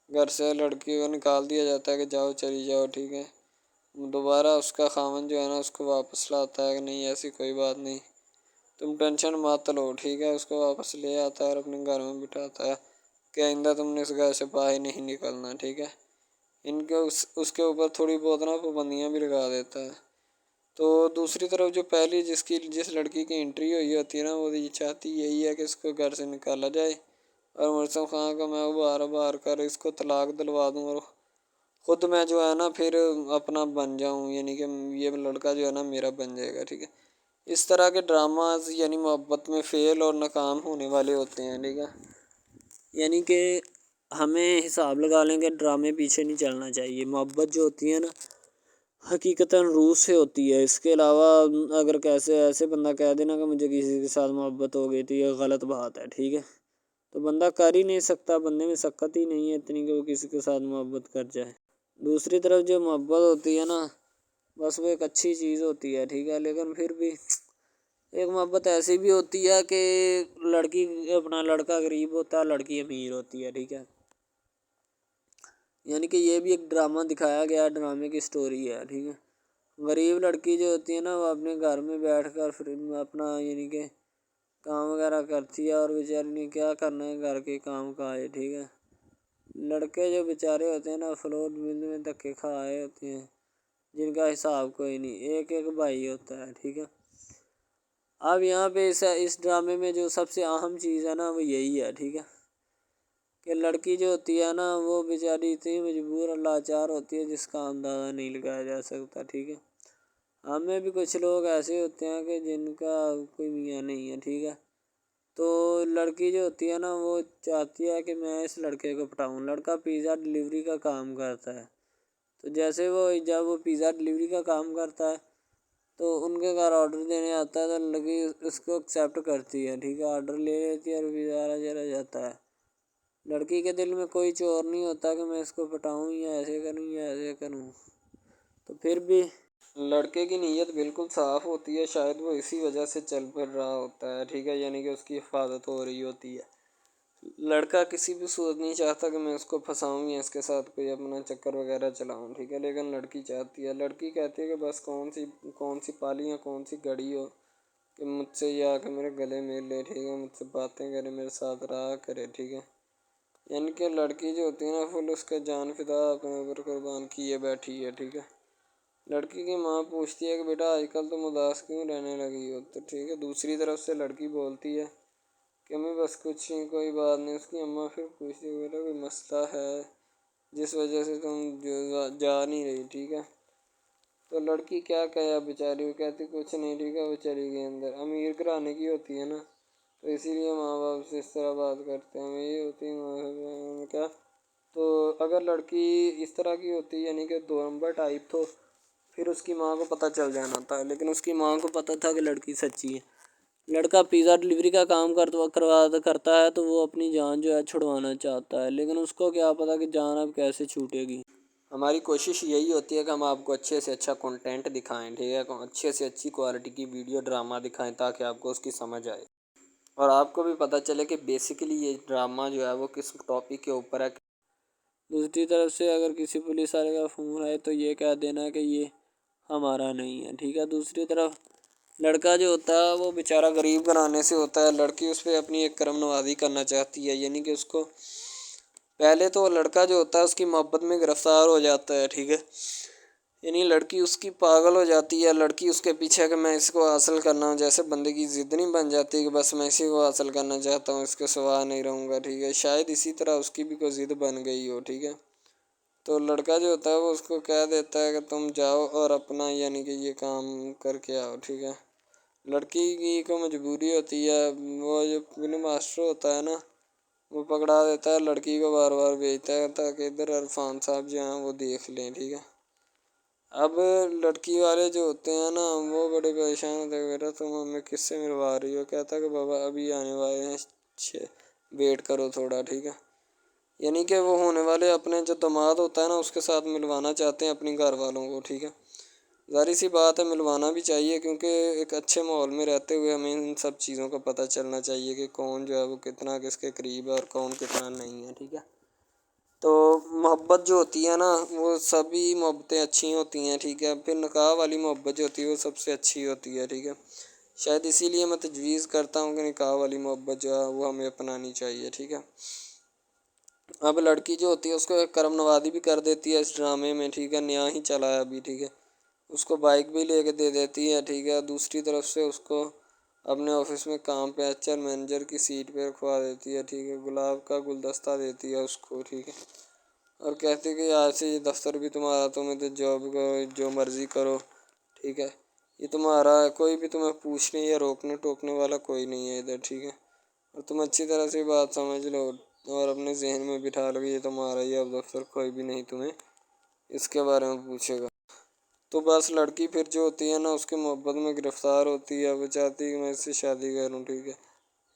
گھر سے لڑکی کو نکال دیا جاتا ہے کہ جاؤ چلی جاؤ، ٹھیک ہے۔ دوبارہ اس کا خاوند جو ہے نا اس کو واپس لاتا ہے کہ نہیں ایسی کوئی بات نہیں، تم ٹینشن مت لو، ٹھیک ہے، اس کو واپس لے آتا ہے اور اپنے گھر میں بٹھاتا ہے کہ آئندہ تم نے اس گھر سے باہر نہیں نکلنا، ٹھیک ہے۔ ان کے اس کے اوپر تھوڑی بہت نا پابندیاں بھی لگا دیتا ہے۔ تو دوسری طرف جو پہلی جس لڑکی کی انٹری ہوئی ہوتی ہے نا وہ یہ چاہتی یہی ہے کہ اس کو گھر سے نکالا جائے اور مرسم خان کا میں بار کر اس کو طلاق دلوا دوں اور خود میں جو ہے نا پھر اپنا بن جاؤں، یعنی کہ یہ لڑکا جو ہے نا میرا بن جائے گا، ٹھیک ہے۔ اس طرح کے ڈراماز یعنی محبت میں فیل اور ناکام ہونے والے ہوتے ہیں، ٹھیک ہے۔ یعنی کہ ہمیں حساب لگا لیں کہ ڈرامے پیچھے نہیں چلنا چاہیے، محبت جو ہوتی ہے نا حقیقتاً روح سے ہوتی ہے، اس کے علاوہ اگر ایسے بندہ کہہ دینا کہ مجھے کسی کے ساتھ محبت ہو گئی تو یہ غلط بات ہے، ٹھیک ہے۔ تو بندہ کر ہی نہیں سکتا، بندے میں سکت ہی نہیں ہے اتنی کہ وہ کسی کے ساتھ محبت کر جائے۔ دوسری طرف جو محبت ہوتی ہے نا بس وہ ایک اچھی چیز ہوتی ہے، ٹھیک ہے، لیکن پھر بھی ایک محبت ایسی بھی ہوتی ہے کہ لڑکا غریب ہوتا ہے، لڑکی امیر ہوتی ہے، ٹھیک ہے۔ یعنی کہ یہ بھی ایک ڈرامہ دکھایا گیا، ڈرامے کی سٹوری ہے، ٹھیک ہے۔ غریب لڑکی جو ہوتی ہے نا وہ اپنے گھر میں بیٹھ کر پھر اپنا یعنی کہ کام وغیرہ کرتی ہے اور بیچاری نے کیا کرنا ہے گھر کے کام کاج، ٹھیک ہے۔ لڑکے جو بیچارے ہوتے ہیں نا فلور مل میں دھکے کھائے ہوتے ہیں جن کا حساب کوئی نہیں، ایک بھائی ہوتا ہے، ٹھیک ہے۔ اب یہاں پہ اس ڈرامے میں جو سب سے اہم چیز ہے نا وہ یہی ہے، ٹھیک ہے، کہ لڑکی جو ہوتی ہے نا وہ بیچاری اتنی مجبور اور لاچار ہوتی ہے جس کا اندازہ نہیں لگایا جا سکتا، ٹھیک ہے۔ ہمیں بھی کچھ لوگ ایسے ہوتے ہیں کہ جن کا کوئی میاں نہیں ہے، ٹھیک ہے۔ تو لڑکی جو ہوتی ہے نا وہ چاہتی ہے کہ میں اس لڑکے کو پٹاؤں۔ لڑکا پیزا ڈلیوری کا کام کرتا ہے، تو جیسے جب وہ پیزا ڈلیوری کا کام کرتا ہے تو ان کے گھر آرڈر دینے آتا ہے تو لڑکی اس کو ایکسیپٹ کرتی ہے، ٹھیک ہے، آرڈر لے لیتی ہے اور پیزا چلا جاتا ہے۔ لڑکی کے دل میں کوئی چور نہیں ہوتا کہ میں اس کو پٹاؤں یا ایسے کروں یا ایسے کروں، تو پھر بھی لڑکے کی نیت بالکل صاف ہوتی ہے، شاید وہ اسی وجہ سے چل پھر رہا ہوتا ہے، ٹھیک ہے، یعنی کہ اس کی حفاظت ہو رہی ہوتی ہے۔ لڑکا کسی بھی صورت نہیں چاہتا کہ میں اس کو پھنساؤں یا اس کے ساتھ کوئی اپنا چکر وغیرہ چلاؤں، ٹھیک ہے، لیکن لڑکی چاہتی ہے، لڑکی کہتی ہے کہ بس کون سی پالی یا کون سی گھڑی ہو کہ مجھ سے یہ آ کے میرے گلے مل لے، ٹھیک ہے، مجھ سے باتیں کرے، میرے ساتھ رہا کرے، ٹھیک ہے۔ یعنی کہ لڑکی جو ہوتی ہے نا فل اس کا جان فدا اپنے اوپر قربان کیے بیٹھی ہے، ٹھیک ہے۔ لڑکی کی ماں پوچھتی ہے کہ بیٹا آج کل تم اداس کیوں رہنے لگی ہو، تو ٹھیک ہے، دوسری طرف سے لڑکی بولتی ہے کہ میں بس کچھ نہیں، کوئی بات نہیں۔ اس کی اماں پھر پوچھتی ہے بیٹا کوئی مسئلہ ہے جس وجہ سے تم جا نہیں رہی، ٹھیک ہے۔ تو لڑکی کیا کہے بیچاری، وہ کہتی کچھ نہیں، ٹھیک ہے، وہ چلی گئی اندر۔ امیر گھرانے کی ہوتی ہے نا تو اسی لیے ماں باپ سے اس طرح بات کرتے ہیں، یہی ہوتی ہے کیا۔ تو اگر لڑکی اس طرح کی ہوتی یعنی کہ 2 نمبر ٹائپ تو پھر اس کی ماں کو پتہ چل جانا تھا، لیکن اس کی ماں کو پتہ تھا کہ لڑکی سچی ہے۔ لڑکا پیزا ڈلیوری کا کام کرتا ہے تو وہ اپنی جان جو ہے چھڑوانا چاہتا ہے، لیکن اس کو کیا پتہ کہ جان اب کیسے چھوٹے گی۔ ہماری کوشش یہی ہوتی ہے کہ ہم آپ کو اچھے سے اچھا کنٹینٹ دکھائیں، ٹھیک ہے، اچھے سے اچھی کوالٹی کی ویڈیو ڈرامہ دکھائیں تاکہ آپ کو اس کی سمجھ آئے اور آپ کو بھی پتہ چلے کہ بیسیکلی یہ ڈرامہ جو ہے وہ کس ٹاپک کے اوپر ہے۔ دوسری طرف سے اگر کسی پولیس والے کا فون ہے تو یہ کہہ دینا کہ یہ ہمارا نہیں ہے، ٹھیک ہے۔ دوسری طرف لڑکا جو ہوتا ہے وہ بیچارہ غریب گھرانے سے ہوتا ہے، لڑکی اس پہ اپنی ایک کرم نوازی کرنا چاہتی ہے، یعنی کہ اس کو پہلے تو لڑکا جو ہوتا ہے اس کی محبت میں گرفتار ہو جاتا ہے، ٹھیک ہے، یعنی لڑکی اس کی پاگل ہو جاتی ہے، لڑکی اس کے پیچھے کہ میں اس کو حاصل کرنا ہوں، جیسے بندے کی ضد نہیں بن جاتی کہ بس میں اسی کو حاصل کرنا چاہتا ہوں، اس کے سوا نہیں رہوں گا، ٹھیک ہے، شاید اسی طرح اس کی بھی کوئی ضد بن گئی ہو، ٹھیک ہے۔ تو لڑکا جو ہوتا ہے وہ اس کو کہہ دیتا ہے کہ تم جاؤ اور اپنا یعنی کہ یہ کام کر کے آؤ، ٹھیک ہے۔ لڑکی کی کو مجبوری ہوتی ہے، وہ جو فلم ماسٹر ہوتا ہے نا وہ پکڑا دیتا ہے لڑکی کو، بار بار بھیجتا ہے تاکہ ادھر عرفان صاحب جو ہیں وہ دیکھ لیں، ٹھیک ہے۔ اب لڑکی والے جو ہوتے ہیں نا وہ بڑے پریشان ہوتے ہیں، بیٹا تم ہمیں کس سے ملوا رہی ہو، کہتا ہے کہ بابا ابھی آنے والے ہیں، ویٹ کرو تھوڑا، ٹھیک ہے۔ یعنی کہ وہ ہونے والے اپنے جو داماد ہوتا ہے نا اس کے ساتھ ملوانا چاہتے ہیں اپنی گھر والوں کو، ٹھیک ہے۔ ظاہر سی بات ہے ملوانا بھی چاہیے کیونکہ ایک اچھے ماحول میں رہتے ہوئے ہمیں ان سب چیزوں کا پتہ چلنا چاہیے کہ کون جو ہے وہ کتنا کس کے قریب ہے اور کون کتنا نہیں ہے، ٹھیک ہے۔ تو محبت جو ہوتی ہے نا وہ سبھی محبتیں اچھی ہوتی ہیں، ٹھیک ہے، پھر نکاح والی محبت جو ہوتی ہے وہ سب سے اچھی ہوتی ہے، ٹھیک ہے۔ شاید اسی لیے میں تجویز کرتا ہوں کہ نکاح والی محبت جو ہے وہ ہمیں اپنانی چاہیے، ٹھیک ہے۔ اب لڑکی جو ہوتی ہے اس کو ایک کرم نوازی بھی کر دیتی ہے اس ڈرامے میں، ٹھیک ہے، نیا ہی چلا ہے ابھی، ٹھیک ہے۔ اس کو بائک بھی لے کے دے دیتی ہے، ٹھیک ہے، دوسری طرف سے اس کو اپنے آفس میں کام پہ HR مینیجر کی سیٹ پہ رکھوا دیتی ہے، ٹھیک ہے، گلاب کا گلدستہ دیتی ہے اس کو، ٹھیک ہے، اور کہتی ہے کہ آج سے یہ دفتر بھی تمہارا، تم ادھر جاب کرو جو مرضی کرو، ٹھیک ہے، یہ تمہارا ہے، کوئی بھی تمہیں پوچھنے یا روکنے ٹوکنے والا کوئی نہیں ہے ادھر، ٹھیک ہے، اور تم اچھی طرح سے بات سمجھ لو اور اپنے ذہن میں بٹھا لو کہ یہ تمہارا ہی اب دفتر، کوئی بھی نہیں تمہیں اس کے بارے میں پوچھے گا۔ تو بس لڑکی پھر جو ہوتی ہے نا اس کی محبت میں گرفتار ہوتی ہے، وہ چاہتی ہے کہ میں اس سے شادی کروں، ٹھیک ہے۔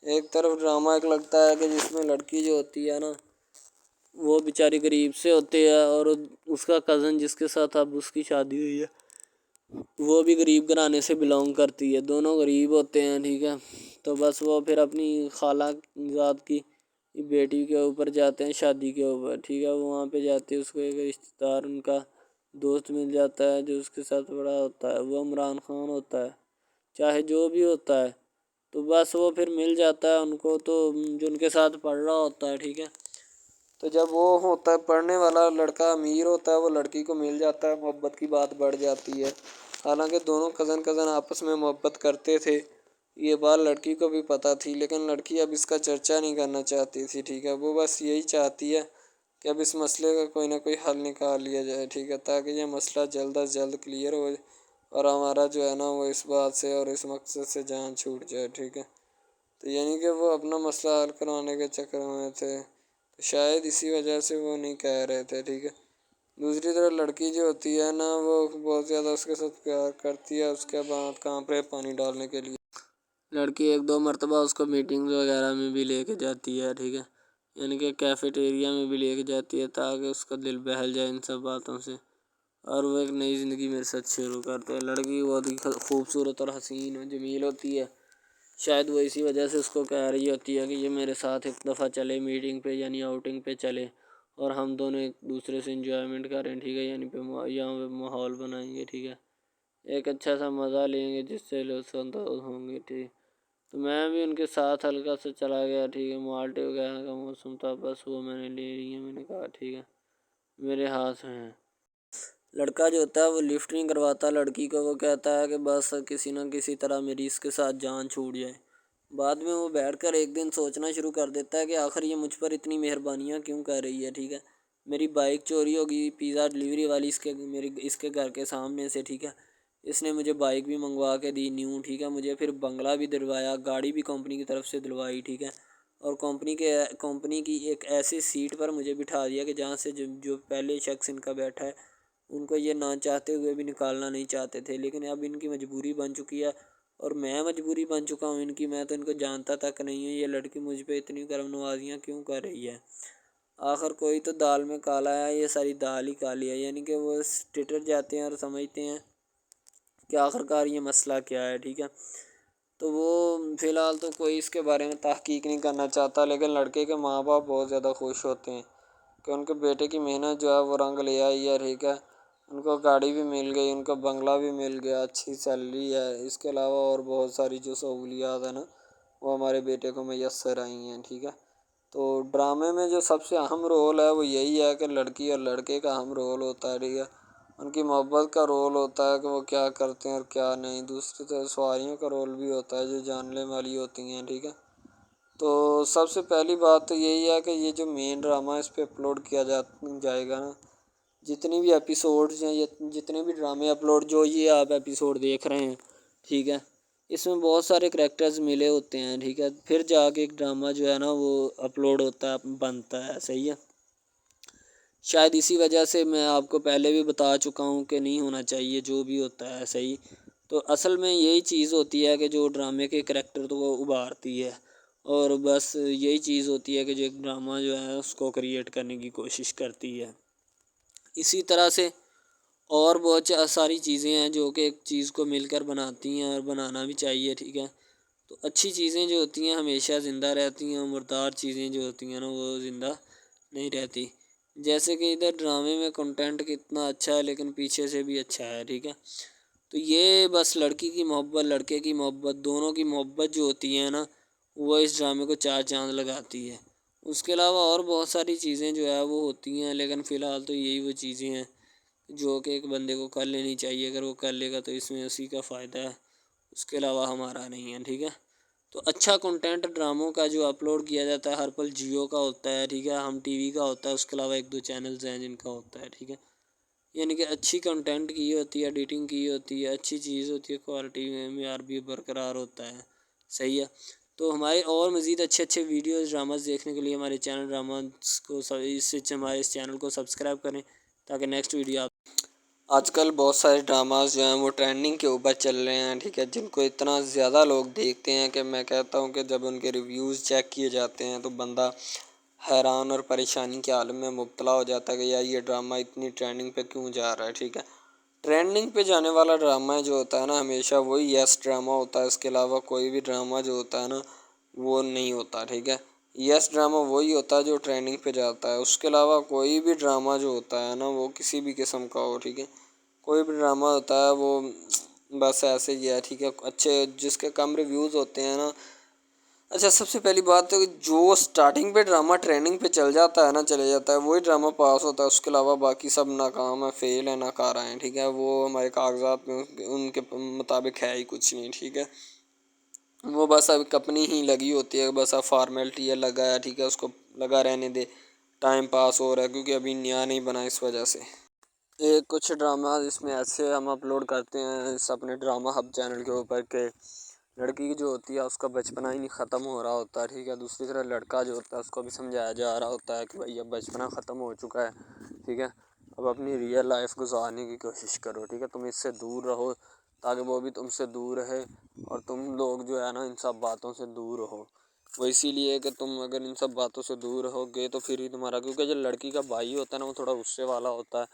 ایک طرف ڈرامہ ایک لگتا ہے کہ جس میں لڑکی جو ہوتی ہے نا وہ بیچاری غریب سے ہوتی ہے اور اس کا کزن جس کے ساتھ اب اس کی شادی ہوئی ہے وہ بھی غریب گھرانے سے بلانگ کرتی ہے، دونوں غریب ہوتے ہیں، ٹھیک ہے۔ تو بس وہ پھر اپنی خالہ ذات کی بیٹی کے اوپر جاتے ہیں شادی کے اوپر، ٹھیک ہے، وہاں پہ جاتے ہیں، اس کو ایک رشتہ دار ان کا دوست مل جاتا ہے جو اس کے ساتھ بڑا ہوتا ہے، وہ عمران خان ہوتا ہے، چاہے جو بھی ہوتا ہے، تو بس وہ پھر مل جاتا ہے ان کو، تو جو ان کے ساتھ پڑھ رہا ہوتا ہے، ٹھیک ہے۔ تو جب وہ ہوتا ہے پڑھنے والا لڑکا امیر ہوتا ہے وہ لڑکی کو مل جاتا ہے، محبت کی بات بڑھ جاتی ہے، حالانکہ دونوں کزن آپس میں محبت کرتے تھے، یہ بات لڑکی کو بھی پتہ تھی، لیکن لڑکی اب اس کا چرچا نہیں کرنا چاہتی تھی، ٹھیک ہے. وہ بس یہی چاہتی ہے کہ اب اس مسئلے کا کوئی نہ کوئی حل نکال لیا جائے، ٹھیک ہے، تاکہ یہ مسئلہ جلد از جلد کلیئر ہو اور ہمارا جو ہے نا وہ اس بات سے اور اس مقصد سے جان چھوٹ جائے، ٹھیک ہے. تو یعنی کہ وہ اپنا مسئلہ حل کروانے کے چکر میں تھے، تو شاید اسی وجہ سے وہ نہیں کہہ رہے تھے، ٹھیک ہے. دوسری طرف لڑکی جو ہوتی ہے نا وہ بہت زیادہ اس کے ساتھ پیار کرتی ہے، اس کے بعد کہاں پہ پانی ڈالنے کے لیے لڑکی 1-2 مرتبہ اس کو میٹنگ وغیرہ میں بھی لے کے جاتی ہے، ٹھیک ہے، یعنی کہ کیفیٹیریا میں بھی لے کے جاتی ہے تاکہ اس کا دل بہل جائے ان سب باتوں سے، اور وہ ایک نئی زندگی میرے ساتھ شروع کرتے ہیں. لڑکی بہت ہی خوبصورت اور حسین و جمیل ہوتی ہے، شاید وہ اسی وجہ سے اس کو کہہ رہی ہوتی ہے کہ یہ میرے ساتھ ایک دفعہ چلے میٹنگ پہ، یعنی آؤٹنگ پہ چلے، اور ہم دونوں ایک دوسرے سے انجوائمنٹ کریں، ٹھیک ہے، یعنی یہاں پہ ماحول بنائیں گے، ٹھیک ہے، ایک اچھا سا مزہ لیں گے جس سے لطف اندوز ہوں گے، ٹھیک. تو میں بھی ان کے ساتھ ہلکا سا چلا گیا، ٹھیک ہے. مالٹے وغیرہ کا موسم تھا، بس وہ میں نے لے لی ہے، میں نے کہا ٹھیک ہے میرے ہاتھ میں ہے. لڑکا جو ہوتا ہے وہ لفٹ نہیں کرواتا لڑکی کو، وہ کہتا ہے کہ بس کسی نہ کسی طرح میری اس کے ساتھ جان چھوٹ جائے. بعد میں وہ بیٹھ کر ایک دن سوچنا شروع کر دیتا ہے کہ آخر یہ مجھ پر اتنی مہربانیاں کیوں کر رہی ہے، ٹھیک ہے. میری بائک چوری ہوگی، پیزا ڈلیوری والی اس کے گھر کے سامنے سے، ٹھیک ہے، اس نے مجھے بائک بھی منگوا کے دی نیو، ٹھیک ہے، مجھے پھر بنگلہ بھی دلوایا، گاڑی بھی کمپنی کی طرف سے دلوائی، ٹھیک ہے، اور کمپنی کی ایک ایسی سیٹ پر مجھے بٹھا دیا کہ جہاں سے جو پہلے شخص ان کا بیٹھا ہے ان کو یہ نہ چاہتے ہوئے بھی نکالنا نہیں چاہتے تھے، لیکن اب ان کی مجبوری بن چکی ہے اور میں مجبوری بن چکا ہوں ان کی. میں تو ان کو جانتا تک نہیں ہوں، یہ لڑکی مجھ پہ اتنی کرم نوازیاں کیوں کر رہی ہے. آخر کوئی تو دال میں کالا ہے، یہ ساری دال ہی کالی ہے، یعنی کہ وہ ٹٹر جاتے ہیں اور سمجھتے ہیں کہ آخر کار یہ مسئلہ کیا ہے، ٹھیک ہے. تو وہ فی الحال تو کوئی اس کے بارے میں تحقیق نہیں کرنا چاہتا، لیکن لڑکے کے ماں باپ بہت زیادہ خوش ہوتے ہیں کہ ان کے بیٹے کی محنت جو ہے وہ رنگ لے آئی ہے، ٹھیک ہے. ان کو گاڑی بھی مل گئی، ان کو بنگلہ بھی مل گیا، اچھی سیلری ہے، اس کے علاوہ اور بہت ساری جو سہولیات ہیں نا وہ ہمارے بیٹے کو میسر آئی ہیں، ٹھیک ہے. تو ڈرامے میں جو سب سے اہم رول ہے وہ یہی ہے کہ لڑکی اور لڑکے کا اہم رول ہوتا ہے، ٹھیک ہے. ان کی محبت کا رول ہوتا ہے کہ وہ کیا کرتے ہیں اور کیا نہیں. دوسری طرف سواریوں کا رول بھی ہوتا ہے جو جاننے والی ہوتی ہیں، ٹھیک ہے. تو سب سے پہلی بات تو یہی ہے کہ یہ جو مین ڈرامہ اس پہ اپلوڈ کیا جائے گا نا، جتنی بھی ایپیسوڈز ہیں، جتنے بھی ڈرامے اپلوڈ جو یہ آپ ایپیسوڈ دیکھ رہے ہیں، ٹھیک ہے، اس میں بہت سارے کریکٹرز ملے ہوتے ہیں، ٹھیک ہے، پھر جا کے ایک ڈرامہ جو ہے نا وہ اپلوڈ ہوتا ہے، بنتا ہے، صحیح ہے. شاید اسی وجہ سے میں آپ کو پہلے بھی بتا چکا ہوں کہ نہیں ہونا چاہیے جو بھی ہوتا ہے، صحیح. تو اصل میں یہی چیز ہوتی ہے کہ جو ڈرامے کے کریکٹر تو وہ ابھارتی ہے، اور بس یہی چیز ہوتی ہے کہ جو ایک ڈرامہ جو ہے اس کو کریٹ کرنے کی کوشش کرتی ہے. اسی طرح سے اور بہت ساری چیزیں ہیں جو کہ ایک چیز کو مل کر بناتی ہیں اور بنانا بھی چاہیے، ٹھیک ہے. تو اچھی چیزیں جو ہوتی ہیں ہمیشہ زندہ رہتی ہیں، مردار چیزیں جو ہوتی ہیں نا وہ زندہ نہیں رہتی. جیسے کہ ادھر ڈرامے میں کنٹینٹ کتنا اچھا ہے لیکن پیچھے سے بھی اچھا ہے، ٹھیک ہے. تو یہ بس لڑکی کی محبت، لڑکے کی محبت، دونوں کی محبت جو ہوتی ہے نا وہ اس ڈرامے کو 4 چاند لگاتی ہے. اس کے علاوہ اور بہت ساری چیزیں جو ہے وہ ہوتی ہیں، لیکن فی الحال تو یہی وہ چیزیں ہیں جو کہ ایک بندے کو کر لینی چاہیے. اگر وہ کر لے گا تو اس میں اسی کا فائدہ ہے، اس کے علاوہ ہمارا نہیں ہے، ٹھیک ہے. تو اچھا کنٹینٹ ڈراموں کا جو اپلوڈ کیا جاتا ہے ہر پل جیو کا ہوتا ہے، ٹھیک ہے، ہم ٹی وی کا ہوتا ہے، اس کے علاوہ 1-2 چینلز ہیں جن کا ہوتا ہے، ٹھیک ہے. یعنی کہ اچھی کنٹینٹ کی ہوتی ہے، ایڈیٹنگ کی ہوتی ہے، اچھی چیز ہوتی ہے، کوالٹی میں معیار بھی برقرار ہوتا ہے، صحیح ہے. تو ہمارے اور مزید اچھے ویڈیوز ڈراماز دیکھنے کے لیے ہمارے چینل ڈراماز کو ہمارے اس چینل کو سبسکرائب کریں تاکہ نیکسٹ ویڈیو آج کل بہت سارے ڈراماز جو ہیں وہ ٹرینڈنگ کے اوپر چل رہے ہیں، ٹھیک ہے، جن کو اتنا زیادہ لوگ دیکھتے ہیں کہ میں کہتا ہوں کہ جب ان کے ریویوز چیک کیے جاتے ہیں تو بندہ حیران اور پریشانی کے عالم میں مبتلا ہو جاتا ہے کہ یار یہ ڈرامہ اتنی ٹرینڈنگ پہ کیوں جا رہا ہے، ٹھیک ہے. ٹرینڈنگ پہ جانے والا ڈرامہ جو ہوتا ہے نا ہمیشہ وہی یس ڈرامہ ہوتا ہے، اس کے علاوہ کوئی بھی ڈرامہ جو ہوتا ہے نا وہ نہیں ہوتا، ٹھیک ہے. یس ڈرامہ وہی ہوتا ہے جو ٹرینڈنگ پہ جاتا ہے، اس کے علاوہ کوئی بھی ڈرامہ جو ہوتا ہے نا وہ کسی بھی قسم کا ہو، ٹھیک ہے، کوئی بھی ڈرامہ ہوتا ہے وہ بس ایسے ہی ہے، ٹھیک ہے. اچھے جس کے کم ریویوز ہوتے ہیں نا، اچھا سب سے پہلی بات تو جو سٹارٹنگ پہ ڈرامہ ٹریننگ پہ چل جاتا ہے نا چلے جاتا ہے وہی ڈرامہ پاس ہوتا ہے، اس کے علاوہ باقی سب ناکام ہے، فیل ہے، ناکارہ ہیں، ٹھیک ہے. وہ ہمارے کاغذات میں ان کے مطابق ہے ہی کچھ نہیں، ٹھیک ہے. وہ بس اب اپنی ہی لگی ہوتی ہے، بس اب فارمیلٹی ہے، لگا ہے ٹھیک ہے، اس کو لگا رہنے دے، ٹائم پاس ہو رہا ہے کیونکہ ابھی نیا نہیں بنا اس وجہ سے۔ ایک کچھ ڈرامہ اس میں ایسے ہم اپلوڈ کرتے ہیں اس اپنے ڈرامہ ہب چینل کے اوپر کہ لڑکی جو ہوتی ہے اس کا بچپنا ہی نہیں ختم ہو رہا ہوتا ہے، ٹھیک ہے، دوسری طرف لڑکا جو ہوتا ہے اس کو بھی سمجھایا جا رہا ہوتا ہے کہ بھائی اب بچپنا ختم ہو چکا ہے، ٹھیک ہے، اب اپنی ریئل لائف گزارنے کی کوشش کرو، ٹھیک ہے، تم اس سے دور رہو تاکہ وہ بھی تم سے دور رہے اور تم لوگ جو ہے نا ان سب باتوں سے دور رہو۔ وہ اسی لیے کہ تم اگر ان سب باتوں سے دور رہو گے تو پھر ہی تمہارا، کیونکہ جو لڑکی کا بھائی ہوتا ہے نا وہ تھوڑا غصے والا ہوتا ہے،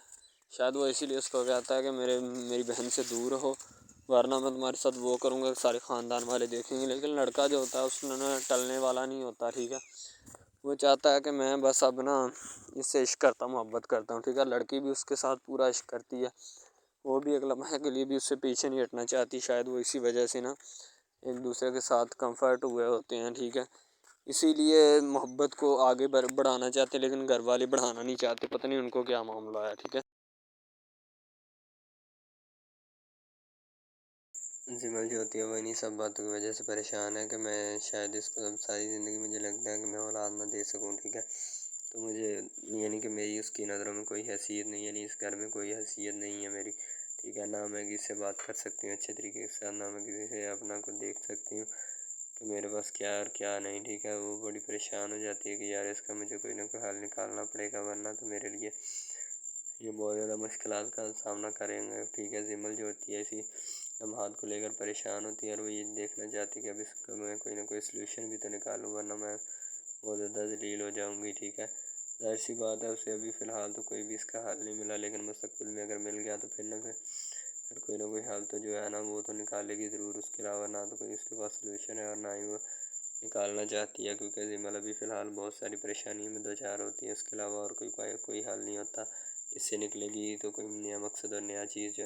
شاید وہ اسی لیے اس کو کہتا ہے کہ میری بہن سے دور رہو ورنہ میں تمہارے ساتھ وہ کروں گا، سارے خاندان والے دیکھیں گے۔ لیکن لڑکا جو ہوتا ہے اس میں ٹلنے والا نہیں ہوتا، ٹھیک ہے، وہ چاہتا ہے کہ میں بس اب نا اس سے عشق کرتا ہوں، محبت کرتا ہوں، ٹھیک ہے، لڑکی بھی اس کے ساتھ پورا عشق کرتی ہے، وہ بھی ایک لمحے کے لیے بھی اس سے پیچھے نہیں ہٹنا چاہتی، شاید وہ اسی وجہ سے نا ایک دوسرے کے ساتھ کمفرٹ ہوئے ہوتے ہیں، ٹھیک ہے، اسی لیے محبت کو آگے بڑھانا چاہتے لیکن گھر والے بڑھانا نہیں چاہتے، پتہ نہیں ان کو کیا معاملہ ہے، ٹھیک ہے۔ زمل جو ہوتی ہے وہ انہیں سب باتوں کی وجہ سے پریشان ہے کہ میں شاید اس کو اب ساری زندگی مجھے لگتا ہے کہ میں اولاد نہ دے سکوں، ٹھیک ہے، تو مجھے یعنی کہ میری اس کی نظروں میں کوئی حیثیت نہیں، یعنی اس گھر میں کوئی حیثیت نہیں ہے میری، ٹھیک ہے، نہ میں کسی سے بات کر سکتی ہوں اچھے طریقے سے، نہ میں کسی سے اپنا کو دیکھ سکتی ہوں کہ میرے پاس کیا ہے اور کیا نہیں، ٹھیک ہے، وہ بڑی پریشان ہو جاتی ہے کہ یار اس کا مجھے کوئی نہ کوئی حل نکالنا پڑے گا ورنہ تو میرے لیے یہ بہت زیادہ مشکلات کا سامنا کریں گے، ٹھیک ہے، زمل جو ہوتی ہے اسی لمحات کو لے کر پریشان ہوتی ہے اور وہ یہ دیکھنا چاہتی ہے کہ اب اس کو میں کوئی نہ کوئی سلوشن بھی تو نکالوں ورنہ میں بہت زیادہ ذلیل ہو جاؤں گی، ٹھیک ہے، ظاہر سی بات ہے اسے ابھی فی الحال تو کوئی بھی اس کا حل نہیں ملا، لیکن مستقبل میں اگر مل گیا تو پھر کوئی نہ کوئی حل تو جو ہے نا وہ تو نکالے گی ضرور، اس کے علاوہ نہ تو کوئی اس کے پاس سلوشن ہے اور نہ ہی وہ نکالنا چاہتی ہے، کیونکہ زمل ابھی فی الحال بہت ساری پریشانیوں میں دوچار ہوتی ہے، اس کے علاوہ اور کوئی حل نہیں ہوتا، اس سے نکلے گی تو کوئی نیا مقصد اور نیا چیز جو ہے